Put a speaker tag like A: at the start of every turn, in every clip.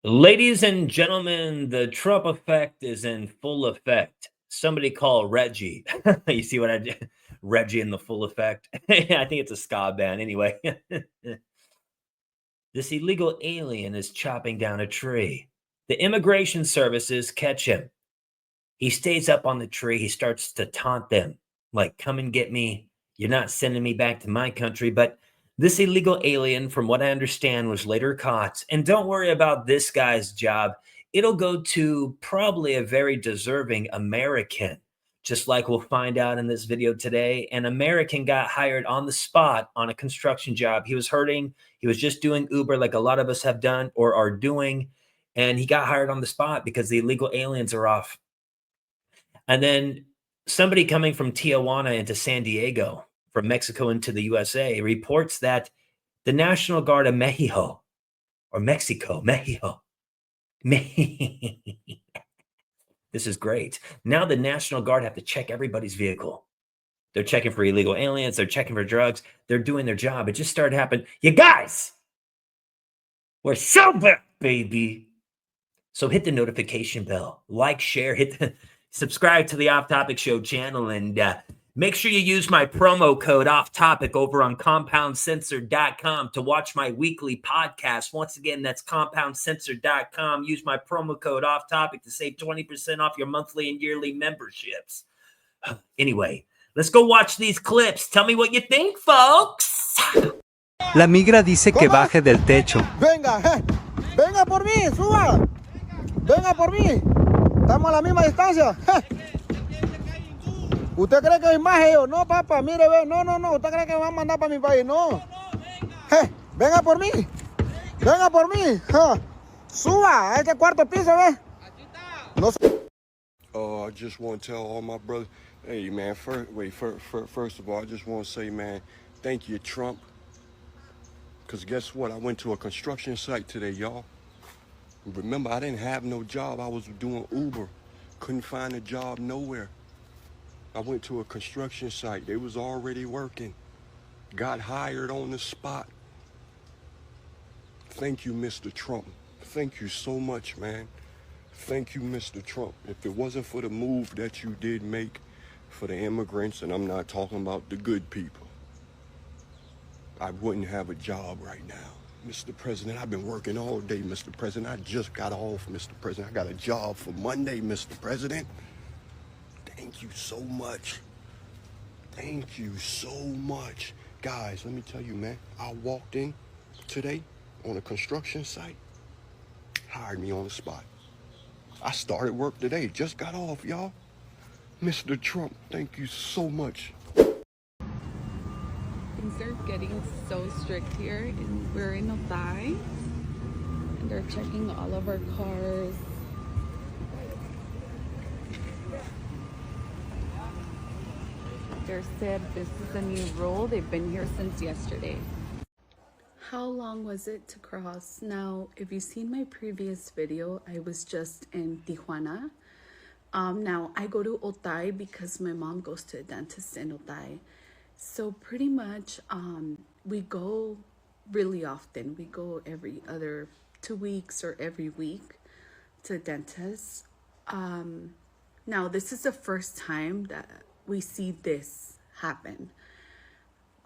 A: Ladies and gentlemen, the Trump effect is in full effect. Somebody call Reggie. You see what I did? Reggie in the full effect. I think it's a ska band. Anyway, this illegal alien is chopping down a tree. The immigration services catch him. He stays up on the tree. He starts to taunt them, like, come and get me. You're not sending me back to my country. But this illegal alien, from what I understand, was later caught. And don't worry about this guy's job. It'll go to probably a very deserving American. Just like we'll find out in this video today, an American got hired on the spot on a construction job. He was hurting. He was just doing Uber like a lot of us have done or are doing. And he got hired on the spot because the illegal aliens are off. And then somebody coming from Tijuana into San Diego, from Mexico into the USA, reports that the National Guard of Mexico, or Mexico, this is great. Now the National Guard have to check everybody's vehicle. They're checking for illegal aliens. They're checking for drugs. They're doing their job. It just started happening. You guys, we're sober, baby. So hit the notification bell, like, share, subscribe to the Off Topic Show channel, and make sure you use my promo code Off Topic over on compoundcensored.com to watch my weekly podcast. Once again, that's compoundcensored.com. Use my promo code Off Topic to save 20% off your monthly and yearly memberships. Anyway, let's go watch these clips. Tell me what you think, folks.
B: La migra dice que baje del techo.
C: Venga, venga por mí, suba. Venga por mí. Estamos a la misma distancia. ¿Usted cree que hay más ellos? No, papá, mire, ve. No. ¿Usted cree que me van a mandar para mi país? No. Venga por mí. Venga por mí. Suba a este cuarto piso, ve. No.
D: I just want to tell all my brothers, hey, man, first of all, I just want to say, man, thank you, Trump. Because guess what? I went to a construction site today, y'all. Remember, I didn't have no job. I was doing Uber. Couldn't find a job nowhere. I went to a construction site. They was already working. Got hired on the spot. Thank you, Mr. Trump. Thank you so much, man. Thank you, Mr. Trump. If it wasn't for the move that you did make for the immigrants, and I'm not talking about the good people, I wouldn't have a job right now. Mr. President, I've been working all day, Mr. President. I just got off, Mr. President. I got a job for Monday, Mr. President. Thank you so much. Thank you so much. Guys, let me tell you, man, I walked in today on a construction site, hired me on the spot. I started work today, just got off, y'all. Mr. Trump, thank you so much.
E: Things are getting so strict here, and we're in Otay, and they're checking all of our cars. They said this is a new rule. They've been here since yesterday. How long was it to cross? Now, if you've seen my previous video, I was just in Tijuana. Now I go to Otay because my mom goes to a dentist in Otay. So pretty much we go really often. We go every other 2 weeks or every week to dentists. Now this is the first time that we see this happen.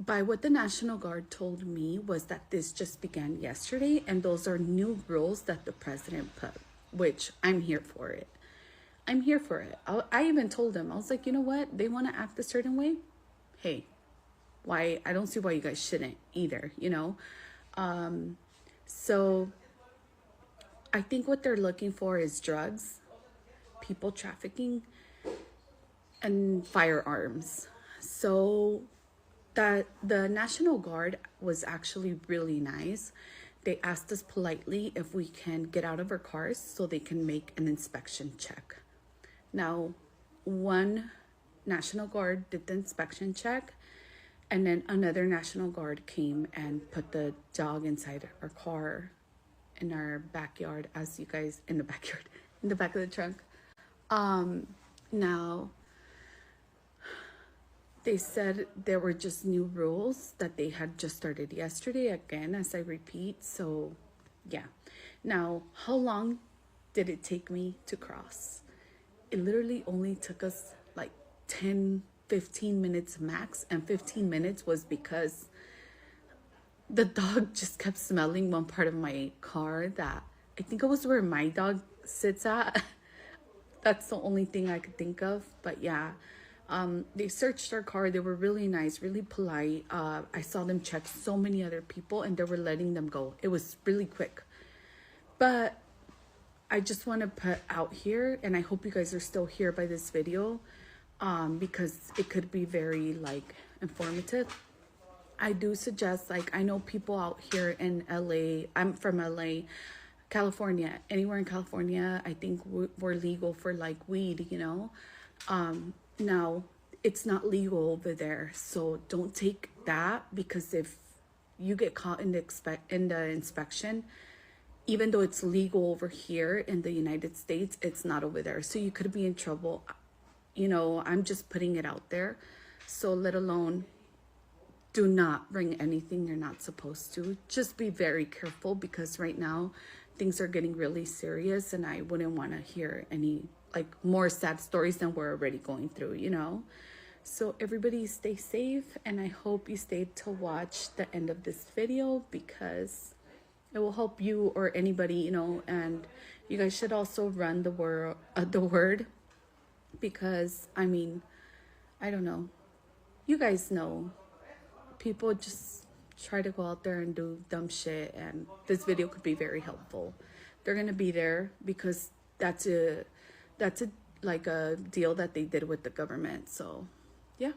E: By what the National Guard told me was that this just began yesterday, and those are new rules that the president put, which I'm here for it. I'm here for it. I even told them, I was like, you know what? They want to act a certain way. Hey, why? I don't see why you guys shouldn't either, you know? So I think what they're looking for is drugs, people trafficking, and firearms. So that the National Guard was actually really nice. They asked us politely if we can get out of our cars so they can make an inspection check. Now, one National Guard did the inspection check, and then another National Guard came and put the dog inside our car in our backyard, as you guys, in the backyard, in the back of the trunk. Now, they said there were just new rules that they had just started yesterday, again, as I repeat. So, yeah. Now, how long did it take me to cross? It literally only took us like 10-15 minutes max, and 15 minutes was because the dog just kept smelling one part of my car that I think it was where my dog sits at. That's the only thing I could think of. But yeah, they searched our car. They were really nice, really polite. I saw them check so many other people and they were letting them go. It was really quick. But I just want to put out here, and I hope you guys are still here by this video, because it could be very like informative. I do suggest, like, I know people out here in LA, I'm from LA, California, anywhere in California, I think we're legal for like weed, you know. Now it's not legal over there, so don't take that, because if you get caught in the inspection, even though it's legal over here in the United States, it's not over there. So you could be in trouble. You know, I'm just putting it out there. So let alone, do not bring anything you're not supposed to. Just be very careful, because right now things are getting really serious, and I wouldn't want to hear any like more sad stories than we're already going through, you know. So everybody stay safe, and I hope you stayed to watch the end of this video, because it will help you or anybody, you know. And you guys should also run the word, because I mean, I don't know, you guys know, people just try to go out there and do dumb shit, and this video could be very helpful. They're gonna be there because that's a like a deal that they did with the government. So yeah,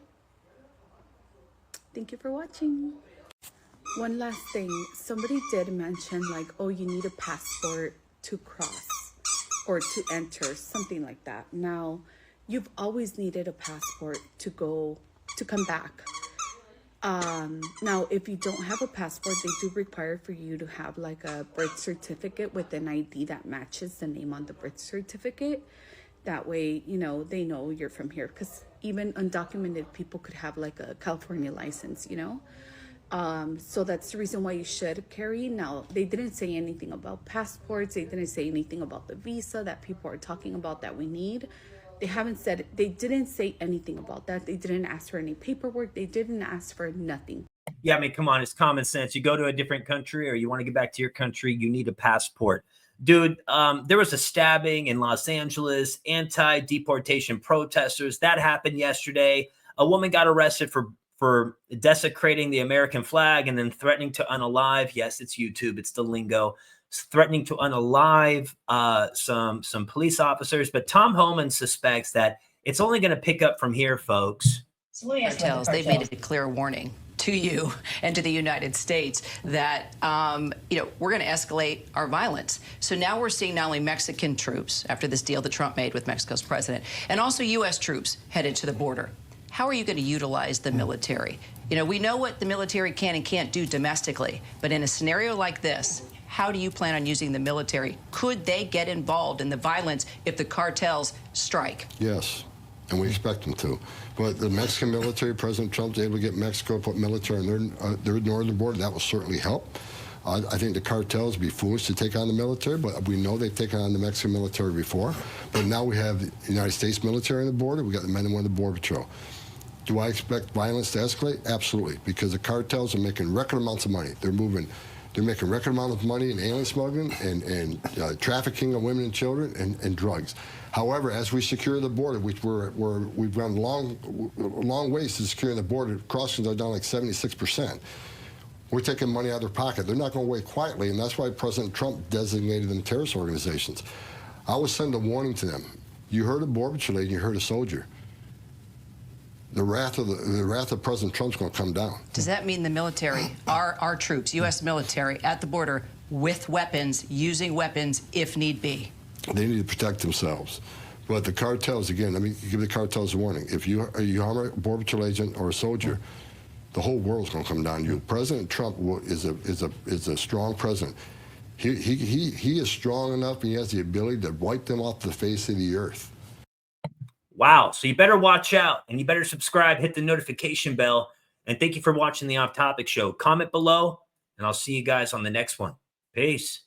E: thank you for watching. One last thing, somebody did mention like, oh, you need a passport to cross or to enter, something like that. Now, you've always needed a passport to come back. Now, if you don't have a passport, they do require for you to have like a birth certificate with an ID that matches the name on the birth certificate. That way, you know, they know you're from here, because even undocumented people could have like a California license, you know. So that's the reason why you should carry. Now, they didn't say anything about passports. They didn't say anything about the visa that people are talking about that we need. They didn't say anything about that. They didn't ask for any paperwork. They didn't ask for nothing.
A: Yeah, I mean, come on, it's common sense. You go to a different country or you want to get back to your country, you need a passport. Dude, there was a stabbing in Los Angeles, anti-deportation protesters. That happened yesterday. A woman got arrested for desecrating the American flag and then threatening to unalive. Yes, it's YouTube. It's the lingo. Threatening to unalive some police officers. But Tom Homan suspects that it's only going to pick up from here, folks.
F: So let me ask cartels. They've made a clear warning to you and to the United States that, you know, we're going to escalate our violence. So now we're seeing not only Mexican troops after this deal that Trump made with Mexico's president, and also U.S. troops headed to the border. How are you going to utilize the military? You know, we know what the military can and can't do domestically, but in a scenario like this, how do you plan on using the military? Could they get involved in the violence if the cartels strike?
D: Yes, and we expect them to. But the Mexican military, President Trump's able to get Mexico to put military on their northern border. That will certainly help. I think the cartels would be foolish to take on the military, but we know they've taken on the Mexican military before. But now we have the United States military on the border. We got the men and women of the Border Patrol. Do I expect violence to escalate? Absolutely, because the cartels are making record amounts of money. They're making record amount of money in alien smuggling and trafficking of women and children and drugs. However, as we secure the border, we've gone long ways to securing the border. Crossings are down like 76%. We're taking money out of their pocket. They're not going to wait quietly, and that's why President Trump designated them terrorist organizations. I would send a warning to them. You heard a Border Patrol agent, you heard a soldier. The wrath of President Trump's going to come down.
F: Does that mean the military, our troops, U.S. military at the border with weapons, using weapons if need be?
D: They need to protect themselves. But the cartels, again, let me give the cartels a warning. If you harm a Border Patrol agent or a soldier, the whole world's going to come down to you. President Trump is a strong president. He is strong enough, and he has the ability to wipe them off the face of the earth.
A: Wow. So you better watch out, and you better subscribe, hit the notification bell, and thank you for watching the Off Topic Show. Comment below, and I'll see you guys on the next one. Peace.